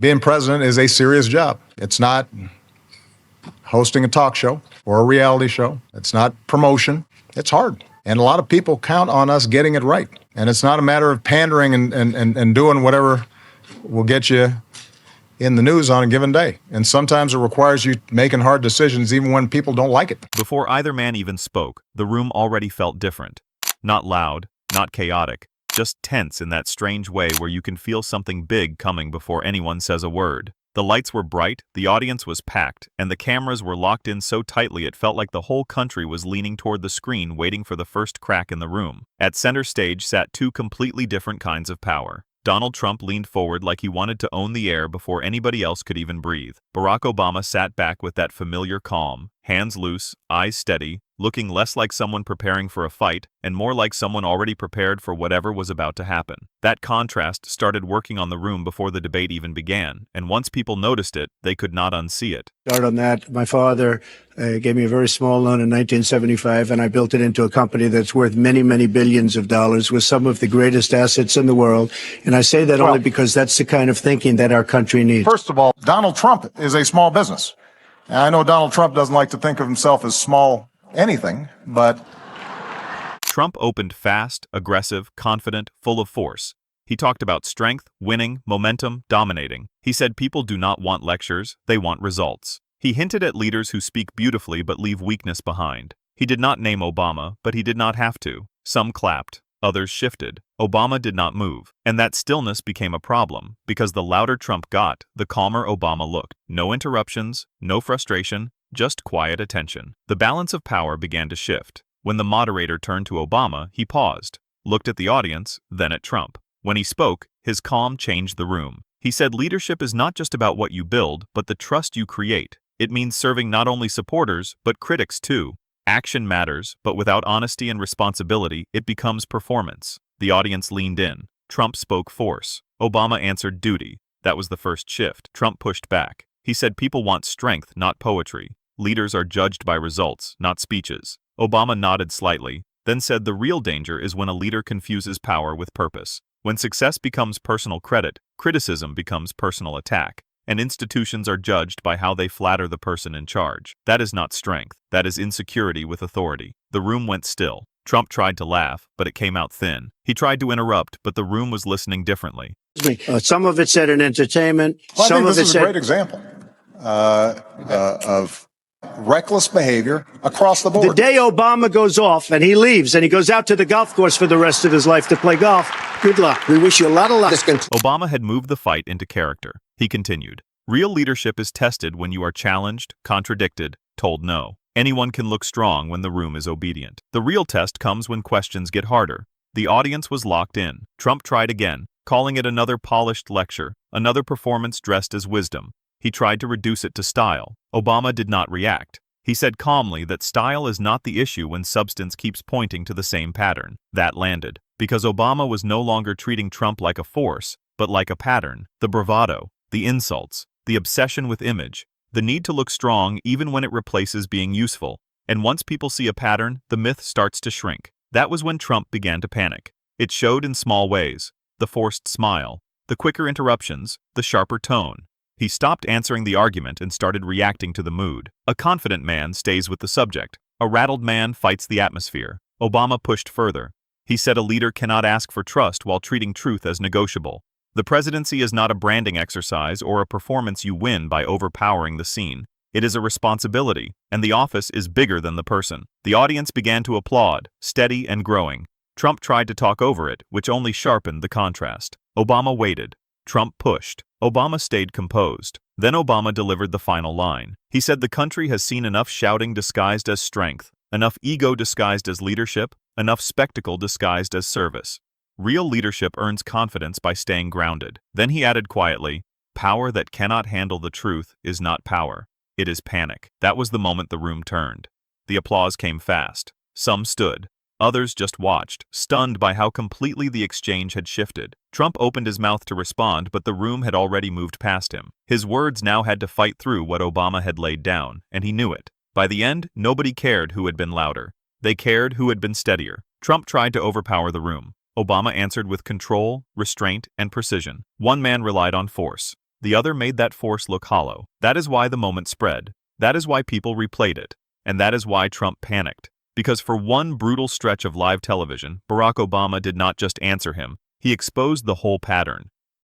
Being president is a serious job. It's not hosting a talk show or a reality show. It's not promotion. It's hard. And a lot of people count on us getting it right. And it's not a matter of pandering and doing whatever will get you in the news on a given day. And sometimes it requires you making hard decisions even when people don't like it. Before either man even spoke, the room already felt different. Not loud, not chaotic, just tense in that strange way where you can feel something big coming before anyone says a word. The lights were bright, the audience was packed, and the cameras were locked in so tightly it felt like the whole country was leaning toward the screen waiting for the first crack in the room. At center stage sat two completely different kinds of power. Donald Trump leaned forward like he wanted to own the air before anybody else could even breathe. Barack Obama sat back with that familiar calm, hands loose, eyes steady, looking less like someone preparing for a fight and more like someone already prepared for whatever was about to happen. That contrast started working on the room before the debate even began, and once people noticed it, they could not unsee it. Start on that. My father gave me a very small loan in 1975, and I built it into a company that's worth many, many billions of dollars with some of the greatest assets in the world. And I say that only because that's the kind of thinking that our country needs. First of all, Donald Trump is a small business. Now, I know Donald Trump doesn't like to think of himself as small anything, but... Trump opened fast, aggressive, confident, full of force. He talked about strength, winning, momentum, dominating. He said people do not want lectures, they want results. He hinted at leaders who speak beautifully but leave weakness behind. He did not name Obama, but he did not have to. Some clapped, others shifted. Obama did not move, and that stillness became a problem, because the louder Trump got, the calmer Obama looked. No interruptions, no frustration, just quiet attention. The balance of power began to shift. When the moderator turned to Obama, he paused, looked at the audience, then at Trump. When he spoke, his calm changed the room. He said leadership is not just about what you build, but the trust you create. It means serving not only supporters, but critics too. Action matters, but without honesty and responsibility, it becomes performance. The audience leaned in. Trump spoke force. Obama answered duty. That was the first shift. Trump pushed back. He said people want strength, not poetry. Leaders are judged by results, not speeches. Obama nodded slightly, then said the real danger is when a leader confuses power with purpose. When success becomes personal credit, criticism becomes personal attack, and institutions are judged by how they flatter the person in charge. That is not strength. That is insecurity with authority. The room went still. Trump tried to laugh, but it came out thin. He tried to interrupt, but the room was listening differently. Some of it said in entertainment. Well, some I think of this it is said a great example of reckless behavior across the board. the day Obama goes off and he leaves and he goes out to the golf course for the rest of his life to play golf. Good luck. We wish you a lot of luck. Obama had moved the fight into character. He continued, real leadership is tested when you are challenged, contradicted, told no. Anyone can look strong when the room is obedient. The real test comes when questions get harder. The audience was locked in. Trump tried again, calling it another polished lecture, another performance dressed as wisdom. He tried to reduce it to style. Obama did not react. He said calmly that style is not the issue when substance keeps pointing to the same pattern. That landed, because Obama was no longer treating Trump like a force, but like a pattern. The bravado, the insults, the obsession with image, the need to look strong even when it replaces being useful. And once people see a pattern, the myth starts to shrink. That was when Trump began to panic. It showed in small ways. The forced smile, the quicker interruptions, the sharper tone. He stopped answering the argument and started reacting to the mood. A confident man stays with the subject. A rattled man fights the atmosphere. Obama pushed further. He said a leader cannot ask for trust while treating truth as negotiable. The presidency is not a branding exercise or a performance you win by overpowering the scene. It is a responsibility, and the office is bigger than the person. The audience began to applaud, steady and growing. Trump tried to talk over it, which only sharpened the contrast. Obama waited. Trump pushed. Obama stayed composed. Then Obama delivered the final line. He said the country has seen enough shouting disguised as strength, enough ego disguised as leadership, enough spectacle disguised as service. Real leadership earns confidence by staying grounded. Then he added quietly, power that cannot handle the truth is not power. It is panic. That was the moment the room turned. The applause came fast. Some stood. Others just watched, stunned by how completely the exchange had shifted. Trump opened his mouth to respond, but the room had already moved past him. His words now had to fight through what Obama had laid down, and he knew it. By the end, nobody cared who had been louder. They cared who had been steadier. Trump tried to overpower the room. Obama answered with control, restraint, and precision. One man relied on force. The other made that force look hollow. That is why the moment spread. That is why people replayed it. And that is why Trump panicked. Because for one brutal stretch of live television, Barack Obama did not just answer him, he exposed the whole pattern.